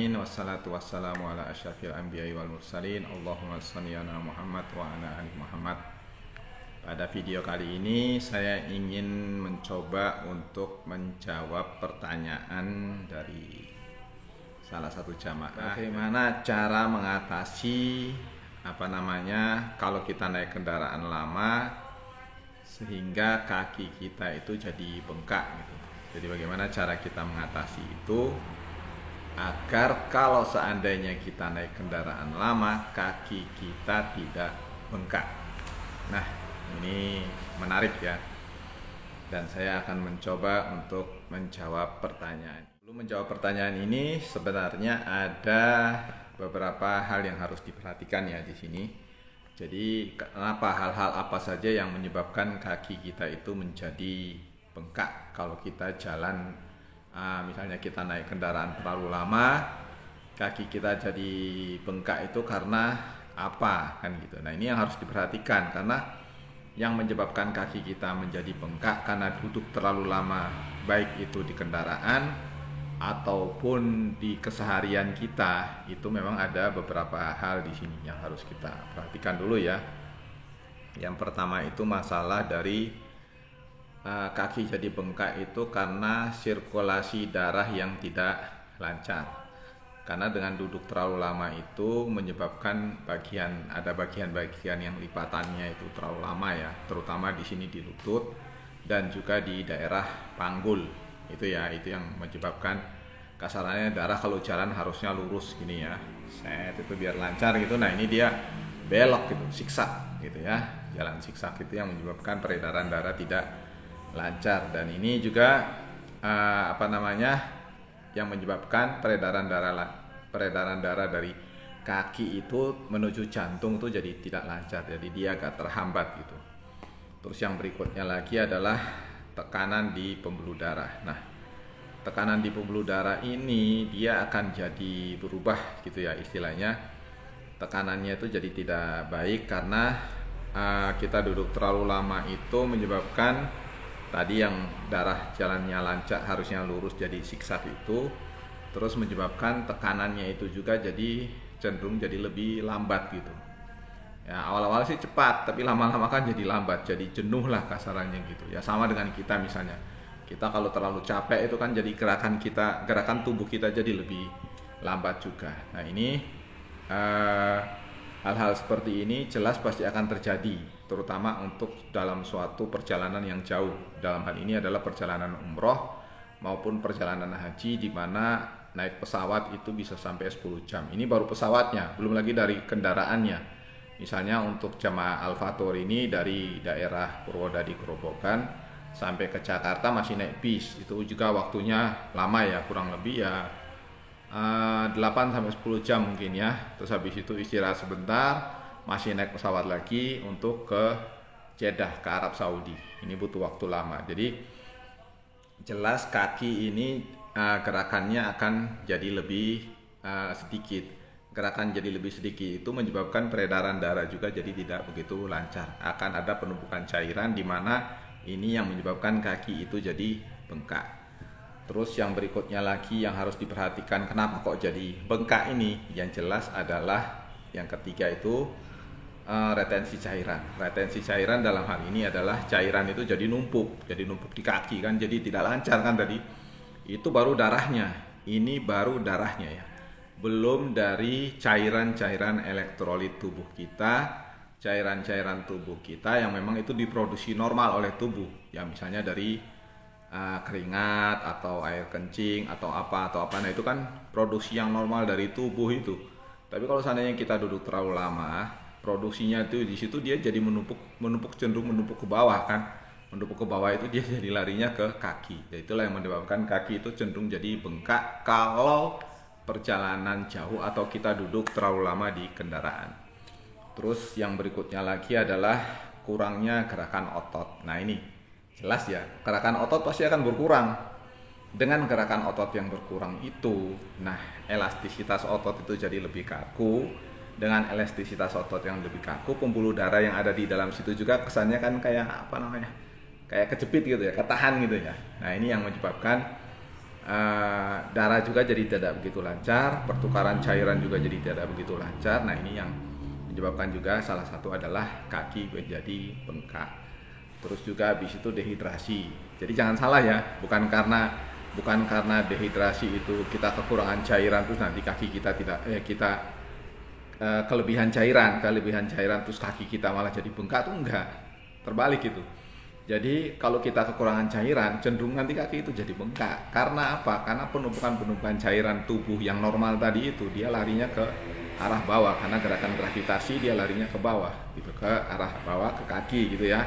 alamin wassalatu wassalamu ala asyrafil anbiya'i wal mursalin. Allahumma shalli ala Muhammad wa ala ali Muhammad. Pada video kali ini saya ingin mencoba untuk menjawab pertanyaan dari salah satu jamaah. Bagaimana cara mengatasi kalau kita naik kendaraan lama sehingga kaki kita itu jadi bengkak gitu. Jadi bagaimana cara kita mengatasi itu agar kalau seandainya kita naik kendaraan lama kaki kita tidak bengkak. Nah, ini menarik ya. Dan saya akan mencoba untuk menjawab pertanyaan. Sebelum menjawab pertanyaan ini sebenarnya ada beberapa hal yang harus diperhatikan ya di sini. Jadi kenapa hal-hal apa saja yang menyebabkan kaki kita itu menjadi bengkak kalau kita jalan, misalnya kita naik kendaraan terlalu lama, kaki kita jadi bengkak itu karena apa kan gitu. Nah ini yang harus diperhatikan, karena yang menyebabkan kaki kita menjadi bengkak karena duduk terlalu lama, baik itu di kendaraan ataupun di keseharian kita, itu memang ada beberapa hal di sini yang harus kita perhatikan dulu ya. Yang pertama itu masalah dari kaki jadi bengkak itu karena sirkulasi darah yang tidak lancar. Karena dengan duduk terlalu lama itu menyebabkan ada bagian-bagian yang lipatannya itu terlalu lama ya, terutama di sini di lutut dan juga di daerah panggul. Itu yang menyebabkan kasarannya darah kalau jalan harusnya lurus gini ya. Set itu biar lancar gitu. Nah, ini dia belok gitu, siksak gitu ya. Jalan siksak itu yang menyebabkan peredaran darah tidak lancar, dan ini juga yang menyebabkan peredaran darah dari kaki itu menuju jantung itu jadi tidak lancar, jadi dia agak terhambat gitu. Terus yang berikutnya lagi adalah tekanan di pembuluh darah. Nah, tekanan di pembuluh darah ini dia akan jadi berubah gitu ya istilahnya. Tekanannya itu jadi tidak baik karena kita duduk terlalu lama itu menyebabkan tadi yang darah jalannya lancar harusnya lurus jadi siksak itu, terus menyebabkan tekanannya itu juga jadi cenderung jadi lebih lambat gitu ya. Awal-awal sih cepat, tapi lama-lama kan jadi lambat, jadi jenuh lah kasarannya gitu ya. Sama dengan kita, misalnya kita kalau terlalu capek itu kan jadi gerakan tubuh kita jadi lebih lambat juga. Nah ini hal-hal seperti ini jelas pasti akan terjadi, terutama untuk dalam suatu perjalanan yang jauh. Dalam hal ini adalah perjalanan umroh maupun perjalanan haji, di mana naik pesawat itu bisa sampai 10 jam. Ini baru pesawatnya, belum lagi dari kendaraannya. Misalnya untuk jamaah Al-Fatur ini dari daerah Purwodadi Grobogan sampai ke Jakarta masih naik bis, itu juga waktunya lama ya, kurang lebih ya 8-10 jam mungkin ya. Terus habis itu istirahat sebentar, masih naik pesawat lagi untuk ke Jeddah, ke Arab Saudi. Ini butuh waktu lama. Jadi jelas kaki ini gerakannya akan jadi lebih sedikit. Gerakan jadi lebih sedikit itu menyebabkan peredaran darah juga jadi tidak begitu lancar. Akan ada penumpukan cairan di mana ini yang menyebabkan kaki itu jadi bengkak. Terus yang berikutnya lagi yang harus diperhatikan, kenapa kok jadi bengkak ini? Yang jelas adalah yang ketiga itu retensi cairan. Retensi cairan dalam hal ini adalah cairan itu jadi numpuk di kaki kan, jadi tidak lancar kan tadi. Itu baru darahnya. Ini baru darahnya ya. Belum dari cairan-cairan elektrolit tubuh kita, cairan-cairan tubuh kita yang memang itu diproduksi normal oleh tubuh. Ya misalnya dari keringat atau air kencing atau apa. Nah itu kan produksi yang normal dari tubuh itu. Tapi kalau seandainya kita duduk terlalu lama, produksinya itu di situ dia jadi cenderung menumpuk ke bawah kan. Menumpuk ke bawah itu dia jadi larinya ke kaki. Ya, itulah yang menyebabkan kaki itu cenderung jadi bengkak kalau perjalanan jauh atau kita duduk terlalu lama di kendaraan. Terus yang berikutnya lagi adalah kurangnya gerakan otot. Nah ini jelas ya, gerakan otot pasti akan berkurang. Dengan gerakan otot yang berkurang itu, nah elastisitas otot itu jadi lebih kaku. Dengan elastisitas otot yang lebih kaku, pembuluh darah yang ada di dalam situ juga kesannya kan kayak kayak kejepit gitu ya, ketahan gitu ya. Nah ini yang menyebabkan darah juga jadi tidak begitu lancar, pertukaran cairan juga jadi tidak begitu lancar. Nah, ini yang menyebabkan juga salah satu adalah kaki menjadi bengkak. Terus juga habis itu dehidrasi. Jadi jangan salah ya, bukan karena dehidrasi itu kita kekurangan cairan terus nanti kaki kita kelebihan cairan terus kaki kita malah jadi bengkak, tuh enggak. Terbalik gitu. Jadi kalau kita kekurangan cairan, cenderung nanti kaki itu jadi bengkak. Karena apa? Karena penumpukan cairan tubuh yang normal tadi itu dia larinya ke arah bawah, karena gerakan gravitasi dia larinya ke bawah, gitu, ke arah bawah, ke kaki gitu ya.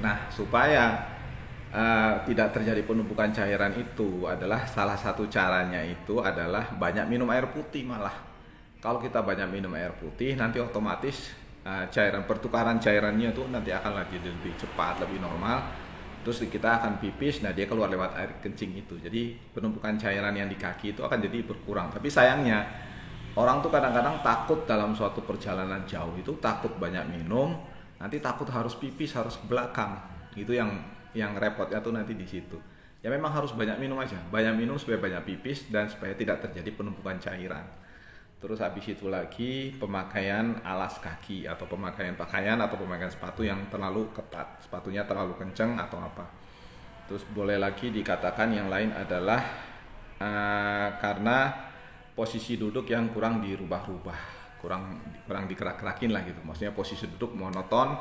Nah, supaya tidak terjadi penumpukan cairan itu adalah salah satu caranya itu adalah banyak minum air putih malah. Kalau kita banyak minum air putih, nanti otomatis pertukaran cairannya tuh nanti akan lebih cepat, lebih normal. Terus kita akan pipis, nah dia keluar lewat air kencing itu. Jadi penumpukan cairan yang di kaki itu akan jadi berkurang. Tapi sayangnya orang tuh kadang-kadang takut dalam suatu perjalanan jauh itu, takut banyak minum, nanti takut harus pipis, harus ke belakang. Itu yang repotnya tuh nanti di situ. Ya memang harus banyak minum aja, banyak minum supaya banyak pipis dan supaya tidak terjadi penumpukan cairan. Terus habis itu lagi pemakaian alas kaki atau pemakaian pakaian atau pemakaian sepatu yang terlalu ketat, sepatunya terlalu kencang atau apa. Terus boleh lagi dikatakan yang lain adalah karena posisi duduk yang kurang dirubah-rubah, kurang dikerak-kerakin lah gitu. Maksudnya posisi duduk monoton,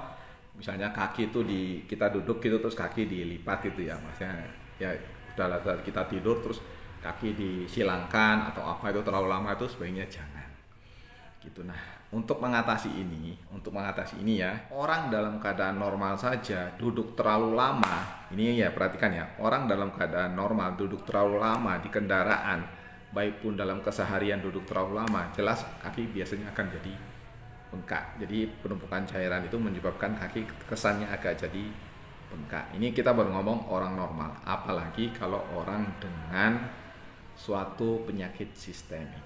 misalnya kaki itu kita duduk gitu terus kaki dilipat gitu ya. Maksudnya ya udah saat kita tidur terus kaki disilangkan atau apa, itu terlalu lama, itu sebaiknya jangan gitu. Nah, untuk mengatasi ini ya, orang dalam keadaan normal saja duduk terlalu lama, ini ya perhatikan ya, orang dalam keadaan normal duduk terlalu lama di kendaraan, baik pun dalam keseharian duduk terlalu lama, jelas kaki biasanya akan jadi bengkak. Jadi penumpukan cairan itu menyebabkan kaki kesannya agak jadi bengkak. Ini kita baru ngomong orang normal, apalagi kalau orang dengan suatu penyakit sistemik.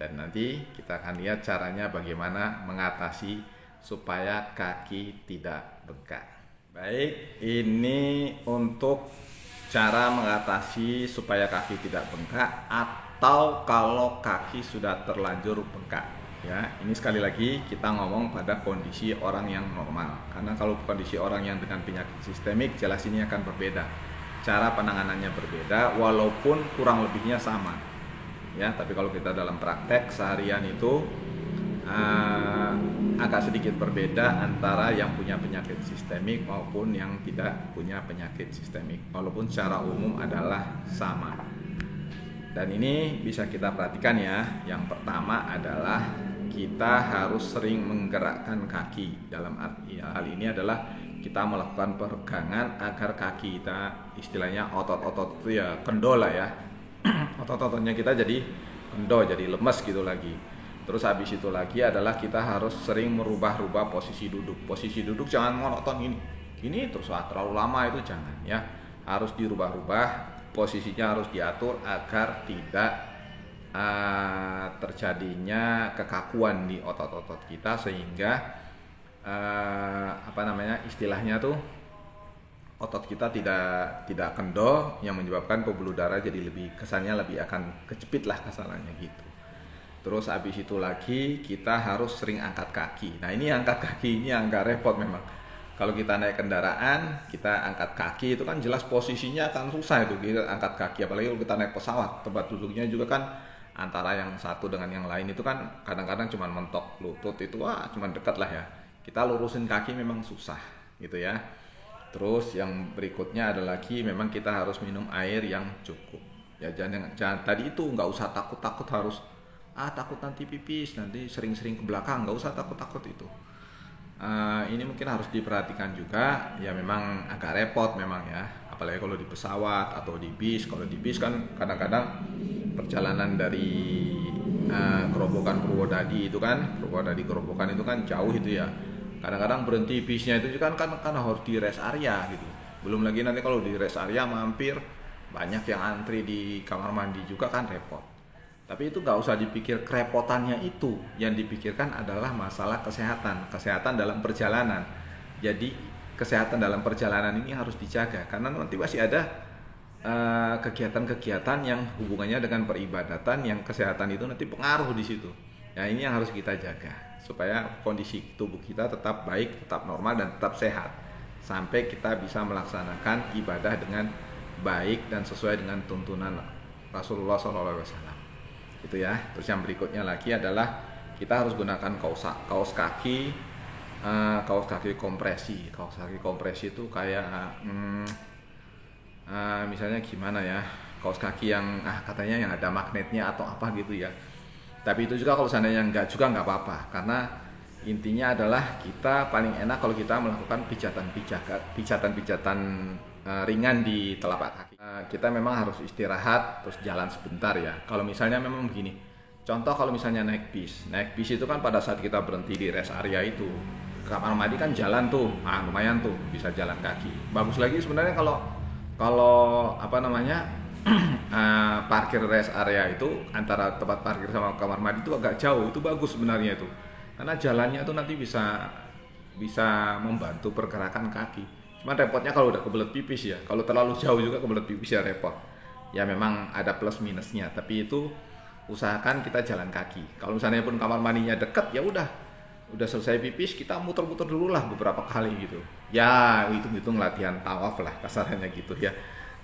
Dan nanti kita akan lihat caranya bagaimana mengatasi supaya kaki tidak bengkak. Baik, ini untuk cara mengatasi supaya kaki tidak bengkak atau kalau kaki sudah terlanjur bengkak. Ya, ini sekali lagi kita ngomong pada kondisi orang yang normal. Karena kalau kondisi orang yang dengan penyakit sistemik, jelas ini akan berbeda. Cara penanganannya berbeda walaupun kurang lebihnya sama ya, tapi kalau kita dalam praktek seharian itu agak sedikit berbeda antara yang punya penyakit sistemik maupun yang tidak punya penyakit sistemik, walaupun secara umum adalah sama. Dan ini bisa kita perhatikan ya. Yang pertama adalah kita harus sering menggerakkan kaki. Dalam arti hal ini adalah kita melakukan peregangan agar kaki kita, istilahnya otot-otot itu ya kendor lah ya. Otot-ototnya kita jadi kendor, jadi lemes gitu lagi. Terus habis itu lagi adalah kita harus sering merubah-rubah posisi duduk. Posisi duduk jangan monoton ini terus terlalu lama, itu jangan ya. Harus dirubah-rubah, posisinya harus diatur agar tidak terjadinya kekakuan di otot-otot kita sehingga istilahnya tuh otot kita tidak kendor yang menyebabkan pembuluh darah jadi kesannya lebih akan kejepit lah kasarannya gitu. Terus habis itu lagi kita harus sering angkat kaki. Nah, ini angkat kaki ini agak repot memang. Kalau kita naik kendaraan, kita angkat kaki itu kan jelas posisinya akan susah itu kita angkat kaki, apalagi kalau kita naik pesawat, tempat duduknya juga kan antara yang satu dengan yang lain itu kan kadang-kadang cuma mentok lutut itu cuma dekat lah ya. Kita lurusin kaki memang susah gitu ya. Terus yang berikutnya ada lagi memang kita harus minum air yang cukup. Ya jangan tadi itu nggak usah takut harus takut nanti pipis, nanti sering-sering ke belakang, nggak usah takut itu. Ini mungkin harus diperhatikan juga. Ya memang agak repot memang ya. Apalagi kalau di pesawat atau di bis. Kalau di bis kan kadang-kadang perjalanan dari Gerobokan Purwodadi itu kan, Gerobokan itu kan jauh itu ya. Kadang-kadang berhenti bisnya itu kan harus di rest area gitu. Belum lagi nanti kalau di rest area mampir banyak yang antri di kamar mandi juga kan repot. Tapi itu nggak usah dipikir kerepotannya itu. Yang dipikirkan adalah masalah kesehatan dalam perjalanan. Jadi kesehatan dalam perjalanan ini harus dijaga karena nanti masih ada kegiatan-kegiatan yang hubungannya dengan peribadatan yang kesehatan itu nanti pengaruh di situ. Nah, ini yang harus kita jaga supaya kondisi tubuh kita tetap baik, tetap normal dan tetap sehat sampai kita bisa melaksanakan ibadah dengan baik dan sesuai dengan tuntunan Rasulullah SAW. Itu ya. Terus yang berikutnya lagi adalah kita harus gunakan kaos kaki kompresi. Kaos kaki kompresi itu kayak misalnya gimana ya, kaos kaki yang katanya yang ada magnetnya atau apa gitu ya. Tapi itu juga kalau seandainya enggak juga nggak apa-apa, karena intinya adalah kita paling enak kalau kita melakukan pijatan ringan di telapak kaki. Kita memang harus istirahat terus jalan sebentar ya. Kalau misalnya memang begini, contoh kalau misalnya naik bis itu kan pada saat kita berhenti di rest area itu ke kamar mandi kan jalan tuh, lumayan tuh bisa jalan kaki. Bagus lagi sebenarnya kalau apa namanya parkir rest area itu antara tempat parkir sama kamar mandi itu agak jauh, itu bagus sebenarnya itu. Karena jalannya tuh nanti bisa membantu pergerakan kaki. Cuman repotnya kalau udah kebelet pipis ya. Kalau terlalu jauh juga kebelet pipis ya repot. Ya memang ada plus minusnya, tapi itu usahakan kita jalan kaki. Kalau misalnya pun kamar mandinya deket ya udah selesai pipis kita muter-muter dulu lah beberapa kali gitu. Ya hitung-hitung latihan tawaf lah kasarnya gitu ya.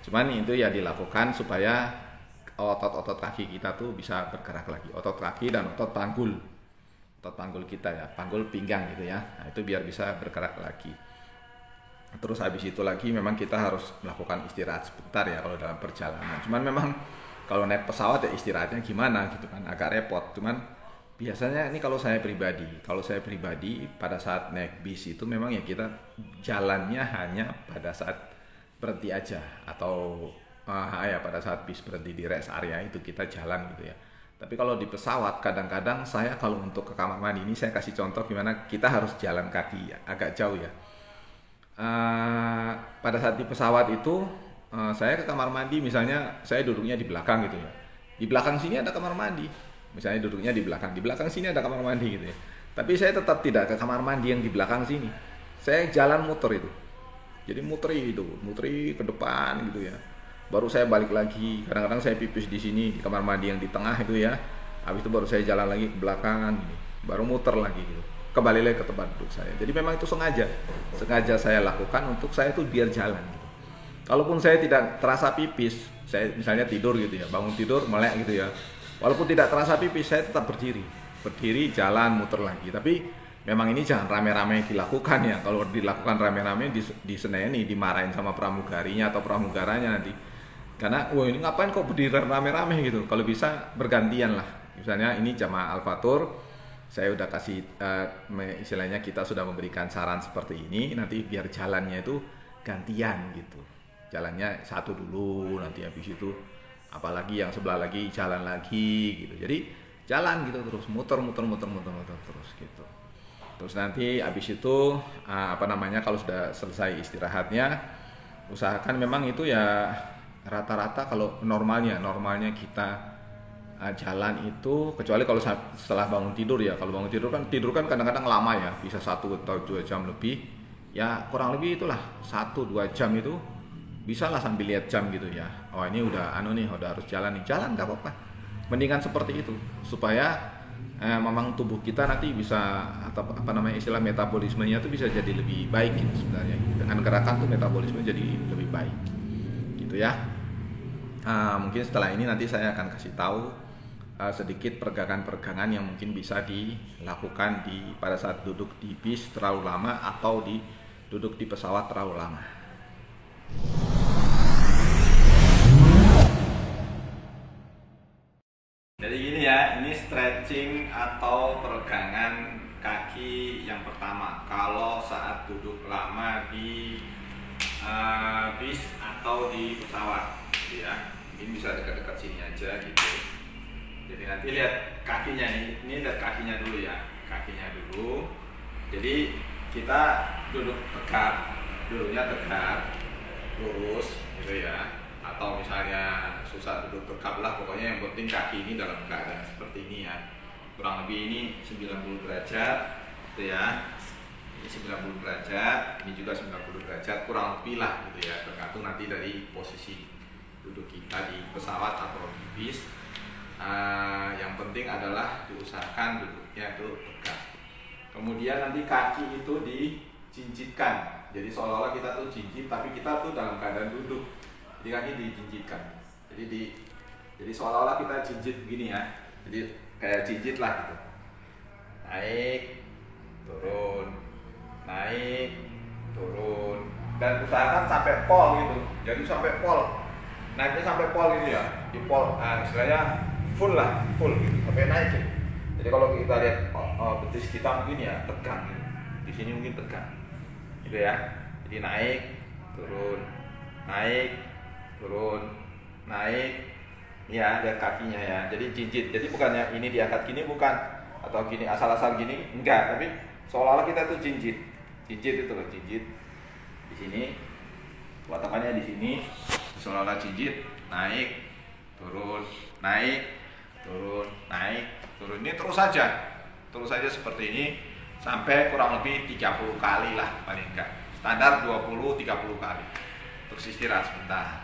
Cuman itu ya dilakukan supaya otot-otot kaki kita tuh bisa bergerak lagi. Otot kaki dan otot panggul kita ya, panggul pinggang gitu ya. Nah, itu biar bisa bergerak lagi. Terus habis itu lagi memang kita harus melakukan istirahat sebentar ya kalau dalam perjalanan. Cuman memang kalau naik pesawat ya istirahatnya gimana gitu kan, agak repot. Cuman biasanya ini kalau saya pribadi pada saat naik bis itu memang ya kita jalannya hanya pada saat berhenti aja atau pada saat bis berhenti di rest area itu kita jalan gitu ya. Tapi kalau di pesawat kadang-kadang saya kalau untuk ke kamar mandi ini saya kasih contoh gimana kita harus jalan kaki ya, agak jauh ya. Pada saat di pesawat itu saya ke kamar mandi misalnya saya duduknya di belakang gitu ya. Di belakang sini ada kamar mandi. Misalnya duduknya di belakang sini ada kamar mandi gitu ya. Tapi saya tetap tidak ke kamar mandi yang di belakang sini. Saya jalan muter itu. Jadi muteri ke depan gitu ya. Baru saya balik lagi. Kadang-kadang saya pipis di sini di kamar mandi yang di tengah itu ya. Habis itu baru saya jalan lagi ke belakang gini. Baru muter lagi gitu. Kembali lagi ke tempat duduk saya. Jadi memang itu sengaja saya lakukan untuk saya tuh biar jalan gitu. Kalaupun saya tidak terasa pipis, saya misalnya tidur gitu ya, bangun tidur melek gitu ya. Walaupun tidak terasa pipis, saya tetap berdiri jalan muter lagi. Tapi memang ini jangan rame-rame dilakukan ya. Kalau dilakukan rame-rame diseneni, dimarahin sama pramugarinya atau pramugaranya nanti. Karena ini ngapain kok berdiri rame-rame gitu. Kalau bisa bergantian lah. Misalnya ini jamaah Al-Fatur, saya udah kasih istilahnya kita sudah memberikan saran seperti ini, nanti biar jalannya itu gantian gitu. Jalannya satu dulu, nanti habis itu apalagi yang sebelah lagi jalan lagi gitu. Jadi jalan gitu terus muter terus gitu. Terus nanti habis itu kalau sudah selesai istirahatnya usahakan memang itu ya rata-rata kalau normalnya kita jalan itu kecuali kalau setelah bangun tidur ya. Kalau bangun tidur kan kadang-kadang lama ya, bisa 1 atau 2 jam lebih. Ya kurang lebih itulah 1-2 jam itu bisa lah sambil lihat jam gitu ya. Oh ini udah udah harus jalan nih. Jalan nggak apa-apa. Mendingan seperti itu supaya memang tubuh kita nanti bisa istilah metabolismenya itu bisa jadi lebih baik gitu sebenarnya. Dengan gerakan tuh metabolisme jadi lebih baik. Gitu ya. Mungkin setelah ini nanti saya akan kasih tahu sedikit pergangan-pergangan yang mungkin bisa dilakukan pada saat duduk di bis terlalu lama atau duduk di pesawat terlalu lama. Jadi gini ya, ini stretching atau peregangan kaki yang pertama kalau saat duduk lama di bis atau di pesawat gitu ya. Ini bisa dekat-dekat sini aja gitu. Jadi nanti lihat kakinya ini lihat kakinya dulu ya, kakinya dulu. Jadi kita duduknya tegak, lurus gitu ya. Atau misalnya susah duduk tegak lah, pokoknya yang penting kaki ini dalam keadaan seperti ini ya. Kurang lebih ini 90 derajat gitu ya. Ini 90 derajat, ini juga 90 derajat kurang lebih lah gitu ya. Tergantung nanti dari posisi duduk kita di pesawat atau di bis. Yang penting adalah diusahakan duduknya itu tegak. Kemudian nanti kaki itu dijinjitkan. Jadi seolah-olah kita tuh jinjit, tapi kita tuh dalam keadaan duduk. Jadi kaki dijinjitkan. Jadi seolah-olah kita jinjit begini ya. Jadi kayak jinjit lah gitu. Naik, turun, naik, turun. Dan usahakan sampai pol gitu. Jadi sampai pol. Naiknya sampai pol gitu ya. Di pol, istilahnya full gitu, sampai naik gitu. Jadi kalau kita lihat betis kita mungkin ya tegang gitu. Di sini mungkin tegang. Gitu ya. Jadi naik, turun, naik, turun, naik. Ya, ada kakinya ya. Jadi jinjit. Jadi bukannya ini diangkat gini bukan, atau gini asal-asal gini, enggak, tapi seolah-olah kita tuh jinjit. Jinjit itu loh, jinjit. Di sini watakannya di sini, seolah-olah jinjit, naik, turun, naik, turun, naik, turun. Ini terus saja seperti ini sampai kurang lebih 30 kali lah paling enggak. Standar 20-30 kali. Terus istirahat sebentar.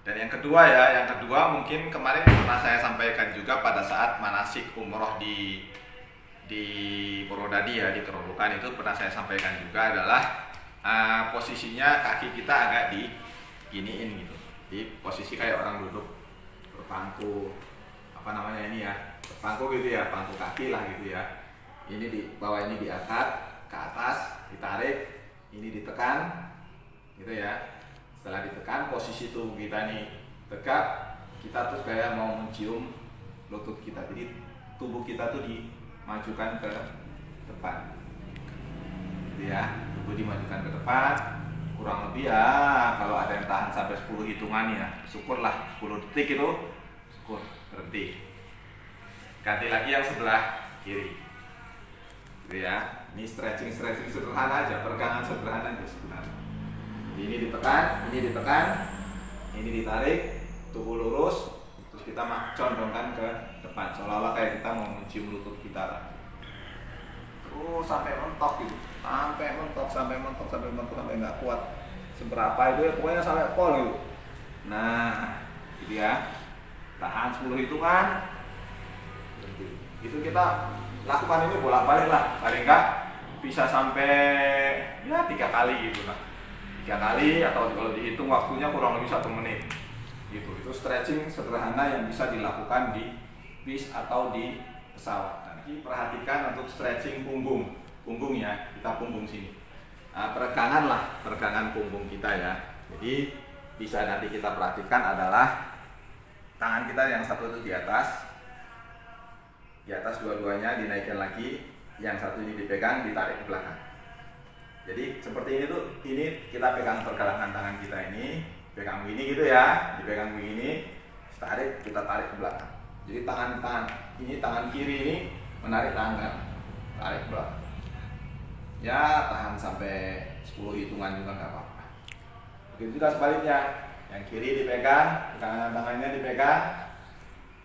Dan yang kedua mungkin kemarin pernah saya sampaikan juga pada saat manasik umroh di Purwodadi ya, di Kerobokan, itu pernah saya sampaikan juga adalah posisinya kaki kita agak diginiin gitu. Di posisi kayak orang duduk berpangku, apa namanya ini ya, berpangku gitu ya, pangku kaki lah gitu ya. Ini di bawah, ini diangkat ke atas, ditarik, ini ditekan gitu ya. Setelah ditekan, posisi tubuh kita nih tegak, kita tuh kayak mau mencium lutut kita. Jadi tubuh kita tuh dimajukan ke depan. Gitu ya, tubuh dimajukan ke depan. Kurang lebih ya, kalau ada yang tahan sampai 10 hitungan ya, syukurlah. 10 detik itu, syukur, berhenti. Ganti lagi yang sebelah kiri. Gitu ya, ini stretching sederhana aja, peregangan sederhana aja sebenarnya. Ini ditekan, ini ditarik, tubuh lurus, terus kita condongkan ke depan, seolah-olah kayak kita mau mencium lutut kita lah. Terus sampai mentok gitu, sampai nggak kuat. Seberapa itu ya, pokoknya sampai pol gitu. Nah, gitu ya. Tahan 10 hitungan. Itu kita lakukan ini bolak-balik lah, paling nggak bisa sampai ya 3 kali gitu lah. 3 kali, atau kalau dihitung waktunya kurang lebih 1 menit gitu. Itu stretching sederhana yang bisa dilakukan di bis atau di pesawat. Nanti perhatikan untuk stretching punggung ya, kita punggung sini, peregangan punggung kita ya. Jadi bisa nanti kita perhatikan adalah tangan kita yang satu itu di atas dua-duanya dinaikkan lagi, yang satu ini dipegang, ditarik ke belakang. Jadi seperti ini tuh, ini kita pegang pergelangan tangan kita ini, pegang begini gitu ya, dipegang begini, kita tarik ke belakang. Jadi tangan kiri ini menarik tangan kan, tarik ke belakang. Ya tahan sampai 10 hitungan juga nggak apa-apa. Begitu juga sebaliknya, yang kiri dipegang, pegangan tangannya dipegang,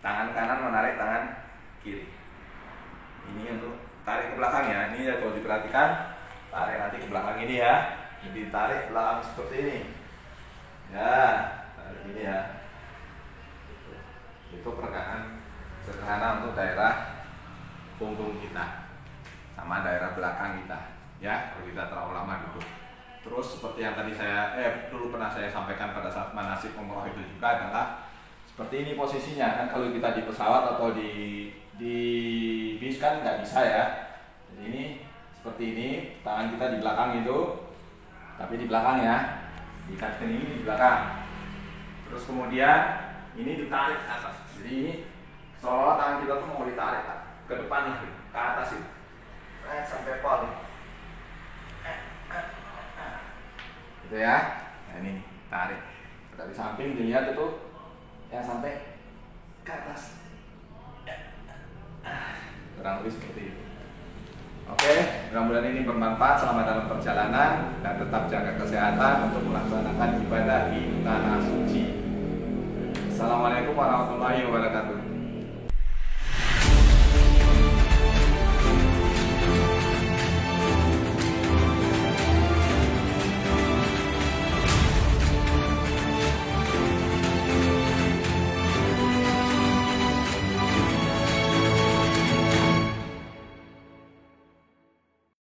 tangan kanan menarik tangan kiri. Ini untuk tarik ke belakang ya, ini ya kalau diperhatikan. Tarik nanti ke belakang ini ya, ditarik ke belakang seperti ini ya, tarik ini ya. Itu peregangan sederhana untuk daerah punggung kita sama daerah belakang kita ya, kalau kita terlalu lama duduk. Terus seperti yang tadi dulu pernah saya sampaikan pada saat manasik umroh itu juga adalah seperti ini posisinya kan. Kalau kita di pesawat atau di bis kan nggak bisa ya. Jadi ini seperti ini, tangan kita di belakang itu, tapi di belakang ya, diikatkan ini di belakang. Terus kemudian ini ditarik ke atas. Jadi ini seolah-olah tangan kita tuh mau ditarik ke depan nih, ke atas itu, sampai pol. Gitu ya. Nah ini tarik. Dari samping dilihat itu, ya sampai ke atas. Kurang lebih seperti itu. Oke, mudah-mudahan ini bermanfaat. Selamat dalam perjalanan dan tetap jaga kesehatan untuk melaksanakan ibadah di tanah suci. Assalamualaikum warahmatullahi wabarakatuh.